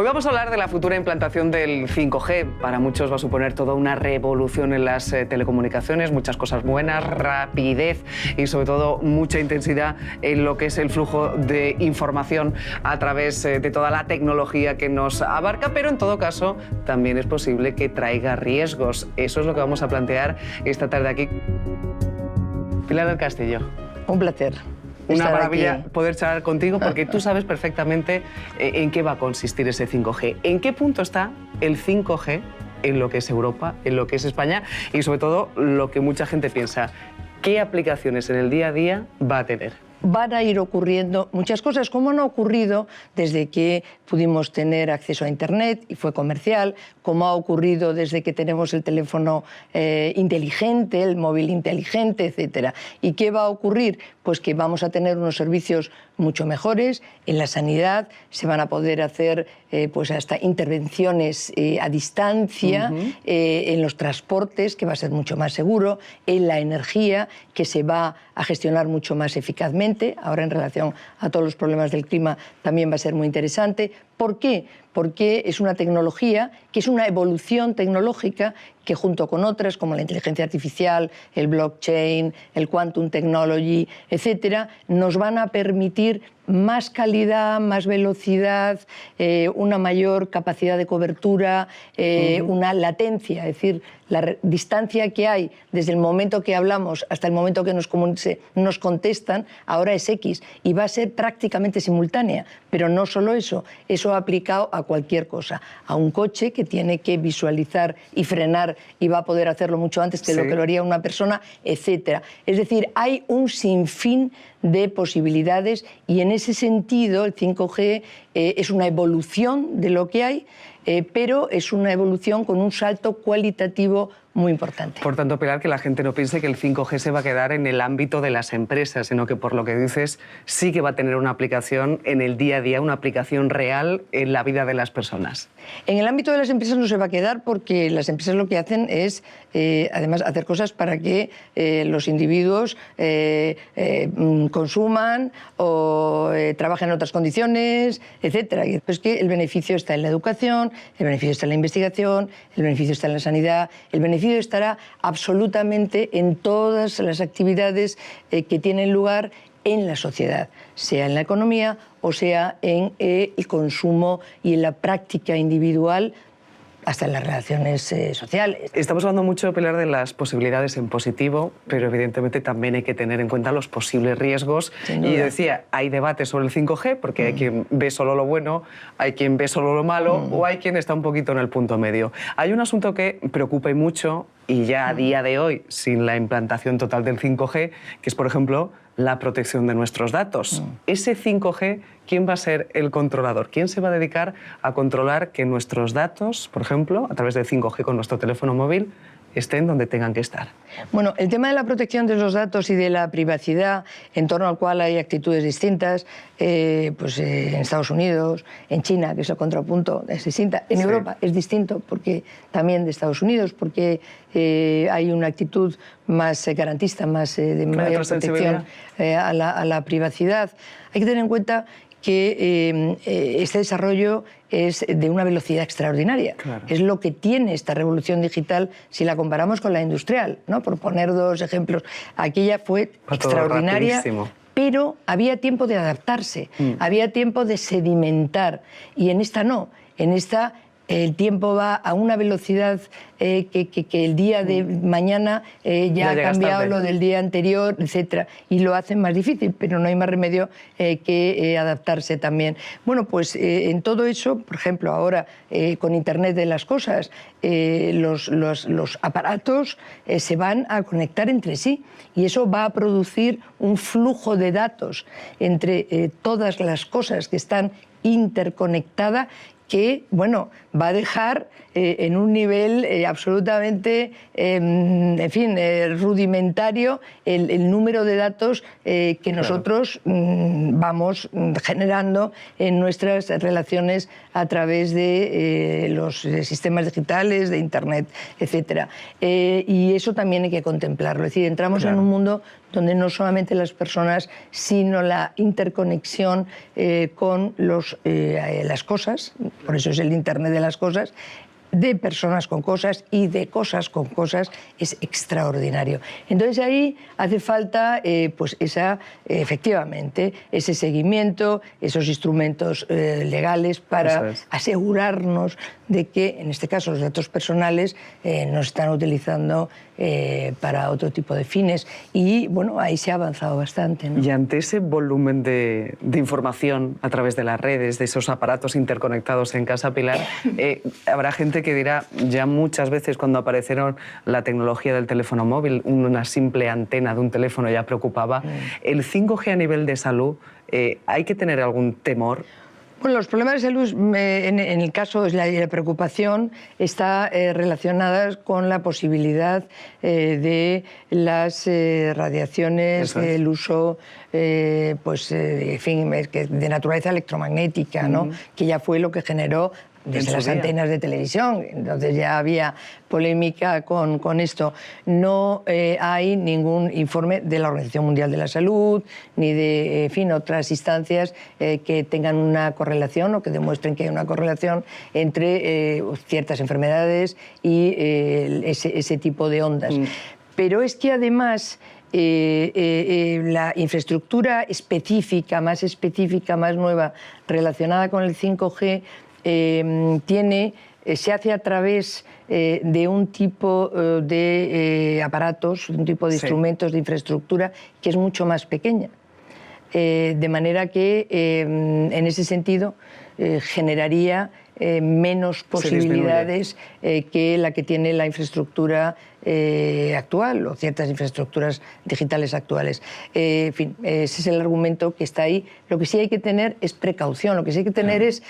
Hoy vamos a hablar de la futura implantación del 5G. Para muchos va a suponer toda una revolución en las telecomunicaciones, muchas cosas buenas, rapidez y sobre todo mucha intensidad en lo que es el flujo de información a través de toda la tecnología que nos abarca, pero en todo caso también es posible que traiga riesgos. Eso es lo que vamos a plantear esta tarde aquí. Pilar del Castillo. Un placer. Una maravilla poder charlar contigo porque tú sabes perfectamente en qué va a consistir ese 5G. ¿En qué punto está el 5G en lo que es Europa, en lo que es España y sobre todo lo que mucha gente piensa? ¿Qué aplicaciones en el día a día va a tener? Van a ir ocurriendo muchas cosas, como han ocurrido desde que pudimos tener acceso a Internet y fue comercial, como ha ocurrido desde que tenemos el teléfono inteligente, el móvil inteligente, etc. ¿Y qué va a ocurrir? Pues que vamos a tener unos servicios mucho mejores. En la sanidad se van a poder hacer pues hasta intervenciones a distancia, en los transportes, que va a ser mucho más seguro, en la energía, que se va a gestionar mucho más eficazmente. Ahora, en relación a todos los problemas del clima, también va a ser muy interesante. ¿Por qué? Porque es una tecnología que es una evolución tecnológica que junto con otras como la inteligencia artificial, el blockchain, el quantum technology, etcétera, nos van a permitir más calidad, más velocidad, una mayor capacidad de cobertura, una latencia, es decir, la distancia que hay desde el momento que hablamos hasta el momento que nos contestan, ahora es X y va a ser prácticamente simultánea. Pero no solo eso, eso aplicado a cualquier cosa, a un coche que tiene que visualizar y frenar y va a poder hacerlo mucho antes que lo que lo haría una persona, etcétera. Es decir, hay un sinfín de posibilidades y en ese sentido el 5G es una evolución de lo que hay, pero es una evolución con un salto cualitativo muy importante. Por tanto, Pilar, que la gente no piense que el 5G se va a quedar en el ámbito de las empresas, sino que por lo que dices sí que va a tener una aplicación en el día a día, una aplicación real en la vida de las personas. En el ámbito de las empresas no se va a quedar porque las empresas lo que hacen es, además, hacer cosas para que los individuos consuman o trabajen en otras condiciones, etc. Y después que el beneficio está en la educación, el beneficio está en la investigación, el beneficio está en la sanidad, el beneficio estará absolutamente en todas las actividades que tienen lugar en la sociedad, sea en la economía o sea en el consumo y en la práctica individual, hasta en las relaciones sociales. Estamos hablando mucho, Pilar, de las posibilidades en positivo, pero evidentemente también hay que tener en cuenta los posibles riesgos. Y decía, hay debate sobre el 5G, porque hay quien ve solo lo bueno, hay quien ve solo lo malo, o hay quien está un poquito en el punto medio. Hay un asunto que preocupa y mucho, y ya a día de hoy, sin la implantación total del 5G, que es, por ejemplo, la protección de nuestros datos. Ese 5G, ¿quién va a ser el controlador? ¿Quién se va a dedicar a controlar que nuestros datos, por ejemplo, a través del 5G con nuestro teléfono móvil, estén donde tengan que estar? Bueno, el tema de la protección de los datos y de la privacidad, en torno al cual hay actitudes distintas, en Estados Unidos, en China, que es el contrapunto, es distinta. En Europa es distinto, porque también de Estados Unidos, porque hay una actitud más garantista, más de mayor protección a la privacidad. Hay que tener en cuenta que este desarrollo es de una velocidad extraordinaria. Claro. Es lo que tiene esta revolución digital si la comparamos con la industrial, ¿no? Por poner dos ejemplos. Aquella fue extraordinaria, pero había tiempo de adaptarse, había tiempo de sedimentar, y en esta no. En esta el tiempo va a una velocidad que el día de mañana ya ha cambiado lo del día anterior, etc. Y lo hacen más difícil, pero no hay más remedio que adaptarse también. Bueno, pues en todo eso, por ejemplo, ahora con Internet de las cosas, los aparatos se van a conectar entre sí y eso va a producir un flujo de datos entre todas las cosas que están interconectadas que, bueno, va a dejar en un nivel absolutamente, rudimentario el número de datos que nosotros vamos generando en nuestras relaciones a través de los sistemas digitales, de Internet, etc. Y eso también hay que contemplarlo. Es decir, entramos en un mundo donde no solamente las personas, sino la interconexión con las cosas, por eso es el Internet de las cosas, de personas con cosas y de cosas con cosas, es extraordinario. Entonces ahí hace falta pues efectivamente ese seguimiento, esos instrumentos legales para asegurarnos de que, en este caso, los datos personales no se están utilizando para otro tipo de fines. Y bueno, ahí se ha avanzado bastante, ¿no? Y ante ese volumen de información a través de las redes, de esos aparatos interconectados en casa, Pilar, habrá gente que dirá, ya muchas veces cuando aparecieron la tecnología del teléfono móvil, una simple antena de un teléfono ya preocupaba. ¿El 5G a nivel de salud, hay que tener algún temor? Bueno, los problemas de salud, en el caso de la preocupación, está relacionada con la posibilidad de las radiaciones, el uso pues, en fin, de naturaleza electromagnética, ¿no? Que ya fue lo que generó desde las antenas de televisión. Entonces ya había polémica con esto. No hay ningún informe de la Organización Mundial de la Salud ni de, en fin, otras instancias que tengan una correlación o que demuestren que hay una correlación entre ciertas enfermedades y ese tipo de ondas. Pero es que además la infraestructura específica, más nueva, relacionada con el 5G, se hace a través de un tipo de aparatos, un tipo de instrumentos, de infraestructura que es mucho más pequeña. De manera que, en ese sentido, generaría menos posibilidades que la que tiene la infraestructura actual o ciertas infraestructuras digitales actuales. En fin, ese es el argumento que está ahí. Lo que sí hay que tener es precaución, lo que sí hay que tener es,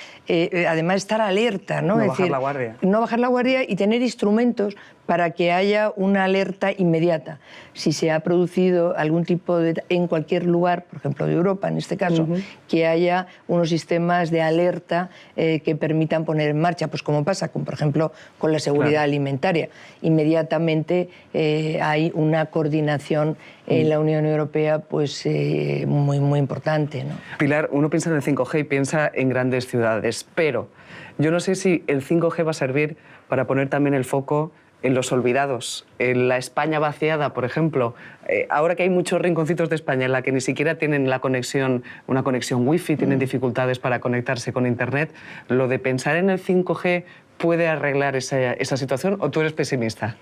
además, estar alerta, ¿no? No es bajar decir, la guardia. No bajar la guardia y tener instrumentos para que haya una alerta inmediata. Si se ha producido algún tipo de... en cualquier lugar, por ejemplo de Europa en este caso, que haya unos sistemas de alerta que permitan poner en marcha, pues como pasa, por ejemplo, con la seguridad alimentaria. Inmediatamente hay una coordinación en la Unión Europea pues, muy importante, ¿no? Pilar, uno piensa en el 5G y piensa en grandes ciudades, pero yo no sé si el 5G va a servir para poner también el foco en los olvidados, en la España vaciada, por ejemplo. Ahora que hay muchos rinconcitos de España en la que ni siquiera tienen una conexión wifi, tienen dificultades para conectarse con Internet, ¿lo de pensar en el 5G puede arreglar esa situación o tú eres pesimista?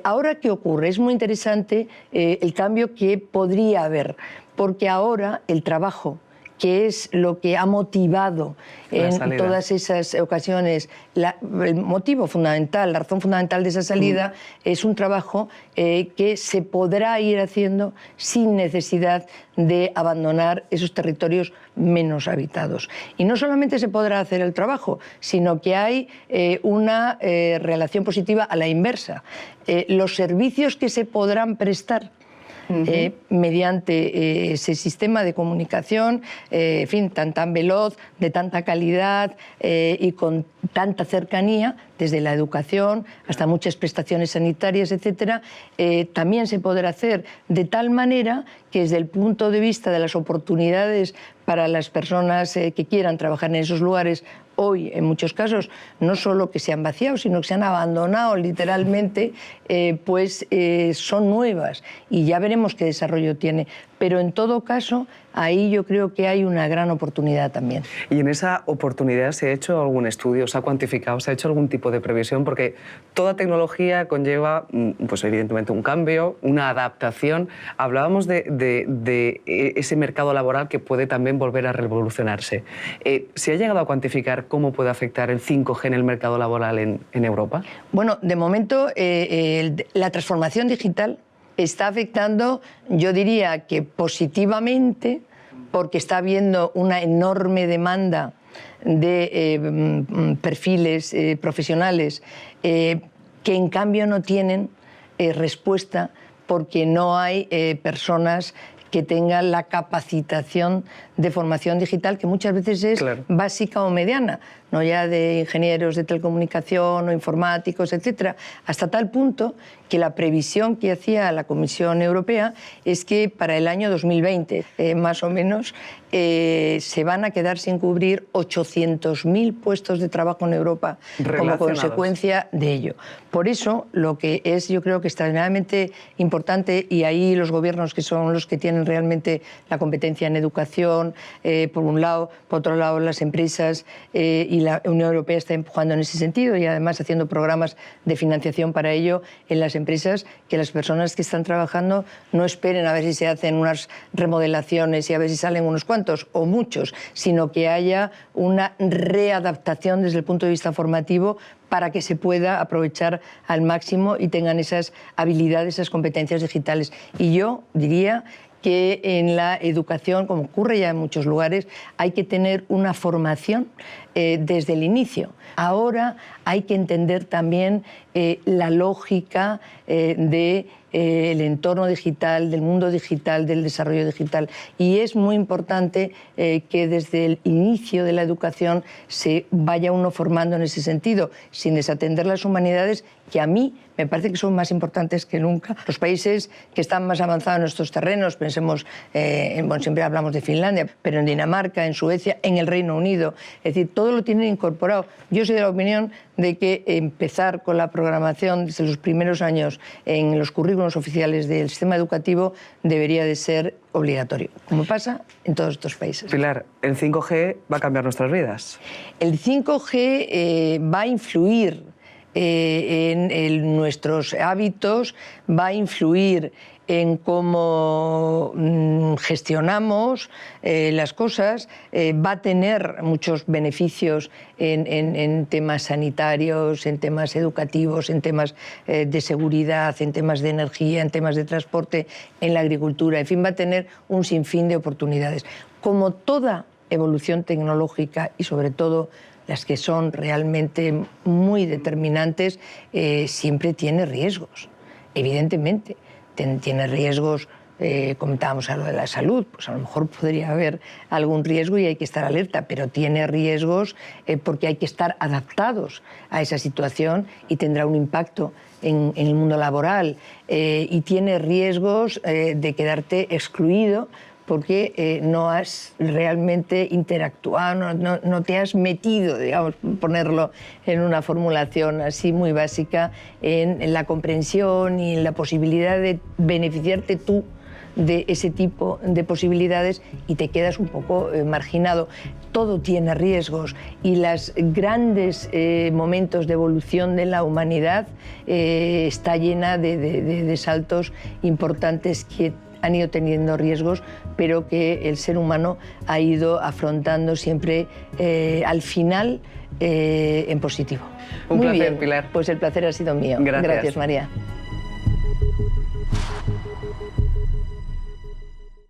Ahora, ¿qué ocurre? Es muy interesante el cambio que podría haber, porque ahora el trabajo, que es lo que ha motivado en todas esas ocasiones, el motivo fundamental, la razón fundamental de esa salida, es un trabajo que se podrá ir haciendo sin necesidad de abandonar esos territorios menos habitados. Y no solamente se podrá hacer el trabajo, sino que hay una relación positiva a la inversa. Los servicios que se podrán prestar mediante ese sistema de comunicación, en fin, tan veloz, de tanta calidad y con tanta cercanía, desde la educación hasta muchas prestaciones sanitarias, etcétera, también se podrá hacer de tal manera que desde el punto de vista de las oportunidades para las personas que quieran trabajar en esos lugares, hoy, en muchos casos, no solo que se han vaciado, sino que se han abandonado literalmente, pues son nuevas y ya veremos qué desarrollo tiene. Pero en todo caso, ahí yo creo que hay una gran oportunidad también. ¿Y en esa oportunidad se ha hecho algún estudio, se ha cuantificado, se ha hecho algún tipo de previsión? Porque toda tecnología conlleva, pues evidentemente, un cambio, una adaptación. Hablábamos de ese mercado laboral que puede también volver a revolucionarse. ¿Se ha llegado a cuantificar cómo puede afectar el 5G en el mercado laboral en Europa? Bueno, de momento, la transformación digital está afectando, yo diría que positivamente, porque está habiendo una enorme demanda de perfiles profesionales que en cambio no tienen respuesta porque no hay personas que tenga la capacitación de formación digital, que muchas veces es básica o mediana, no ya de ingenieros de telecomunicación o informáticos, etcétera, hasta tal punto que la previsión que hacía la Comisión Europea es que para el año 2020, más o menos, se van a quedar sin cubrir 800.000 puestos de trabajo en Europa como consecuencia de ello. Por eso, lo que es, yo creo que extraordinariamente importante, y ahí los gobiernos, que son los que tienen realmente la competencia en educación, por un lado, por otro lado las empresas, y la Unión Europea está empujando en ese sentido y además haciendo programas de financiación para ello en las empresas, que las personas que están trabajando no esperen a ver si se hacen unas remodelaciones y a ver si salen unos cuantos o muchos, sino que haya una readaptación desde el punto de vista formativo para que se pueda aprovechar al máximo y tengan esas habilidades, esas competencias digitales. Y yo diría que en la educación, como ocurre ya en muchos lugares, hay que tener una formación desde el inicio. Ahora hay que entender también la lógica del entorno digital, del mundo digital, del desarrollo digital. Y es muy importante que desde el inicio de la educación se vaya uno formando en ese sentido, sin desatender las humanidades, que a mí me parece que son más importantes que nunca. Los países que están más avanzados en estos terrenos, pensemos, bueno, siempre hablamos de Finlandia, pero en Dinamarca, en Suecia, en el Reino Unido, es decir, todo lo tienen incorporado. Yo soy de la opinión de que empezar con la programación desde los primeros años en los currículos oficiales del sistema educativo debería de ser obligatorio, como pasa en todos estos países. Pilar, ¿el 5G va a cambiar nuestras vidas? El 5G va a influir en nuestros hábitos, va a influir en cómo gestionamos las cosas, va a tener muchos beneficios en temas sanitarios, en temas educativos, en temas de seguridad, en temas de energía, en temas de transporte, en la agricultura, en fin, va a tener un sinfín de oportunidades. Como toda evolución tecnológica y sobre todo las que son realmente muy determinantes, siempre tiene riesgos, evidentemente. Tiene riesgos, comentábamos a lo de la salud, pues a lo mejor podría haber algún riesgo y hay que estar alerta, pero tiene riesgos porque hay que estar adaptados a esa situación y tendrá un impacto en el mundo laboral, y tiene riesgos de quedarte excluido porque no has realmente interactuado, no te has metido, digamos, ponerlo en una formulación así muy básica, en la comprensión y en la posibilidad de beneficiarte tú de ese tipo de posibilidades y te quedas un poco marginado. Todo tiene riesgos y los grandes momentos de evolución de la humanidad está llena de saltos importantes que han ido teniendo riesgos, pero que el ser humano ha ido afrontando siempre al final en positivo. Un placer, bien. Pilar. Pues el placer ha sido mío. Gracias. Gracias, María.